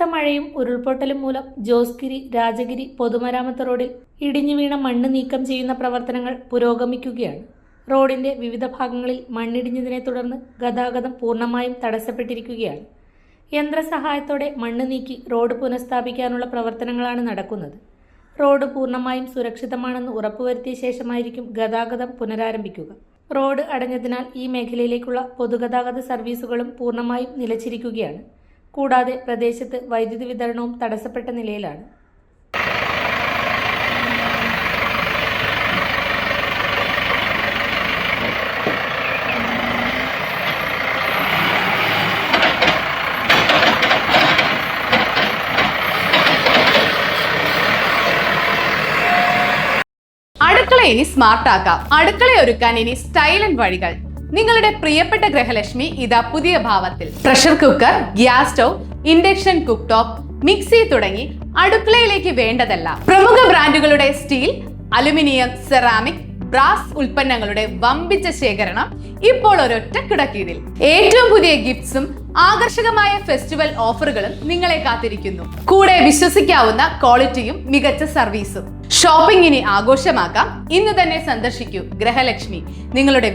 കനത്ത മഴയും ഉരുൾപൊട്ടലും മൂലം ജോസ്ഗിരി രാജഗിരി പൊതുമരാമത്ത് റോഡിൽ ഇടിഞ്ഞു വീണ മണ്ണ് നീക്കം ചെയ്യുന്ന പ്രവർത്തനങ്ങൾ പുരോഗമിക്കുകയാണ്. റോഡിന്റെ വിവിധ ഭാഗങ്ങളിൽ മണ്ണിടിഞ്ഞതിനെ തുടർന്ന് ഗതാഗതം പൂർണ്ണമായും തടസ്സപ്പെട്ടിരിക്കുകയാണ്. യന്ത്രസഹായത്തോടെ മണ്ണ് നീക്കി റോഡ് പുനഃസ്ഥാപിക്കാനുള്ള പ്രവർത്തനങ്ങളാണ് നടക്കുന്നത്. റോഡ് പൂർണ്ണമായും സുരക്ഷിതമാണെന്ന് ഉറപ്പുവരുത്തിയ ശേഷമായിരിക്കും ഗതാഗതം പുനരാരംഭിക്കുക. റോഡ് അടഞ്ഞതിനാൽ ഈ മേഖലയിലേക്കുള്ള പൊതുഗതാഗത സർവീസുകളും പൂർണ്ണമായും നിലച്ചിരിക്കുകയാണ്. കൂടാതെ പ്രദേശത്ത് വൈദ്യുതി വിതരണവും തടസ്സപ്പെട്ട നിലയിലാണ്. അടുക്കള ഇനി സ്മാർട്ട് ആക്കാം. അടുക്കള ഒരുക്കാൻ ഇനി സ്റ്റൈലൻ വഴികൾ. നിങ്ങളുടെ പ്രിയപ്പെട്ട ഗൃഹലക്ഷ്മി ഇതാ പുതിയ ഭാവത്തിൽ. Pressure cooker, gas stove, induction cook top, mixie തുടങ്ങി അടുക്കളയിലേക്ക് വേണ്ടതെല്ലാം. പ്രമുഖ ബ്രാൻഡുകളുടെ സ്റ്റീൽ, അലുമിനിയം, സെറാമിക്, ബ്രാസ് ഉൽപ്പന്നങ്ങളുടെ വമ്പിച്ച ശേഖരണം ഇപ്പോൾ ഒരൊറ്റ കിടക്കീഴിൽ. ഏറ്റവും പുതിയ ഗിഫ്റ്റ്സും ആകർഷകമായ ഫെസ്റ്റിവൽ ഓഫറുകളും നിങ്ങളെ കാത്തിരിക്കുന്നു. കൂടെ വിശ്വസിക്കാവുന്ന ക്വാളിറ്റിയും മികച്ച സർവീസും. ഷോപ്പിംഗ് ഇനി ആഘോഷമാക്കാം. ഇന്ന് തന്നെ സന്ദർശിക്കൂ ഗൃഹലക്ഷ്മി, നിങ്ങളുടെ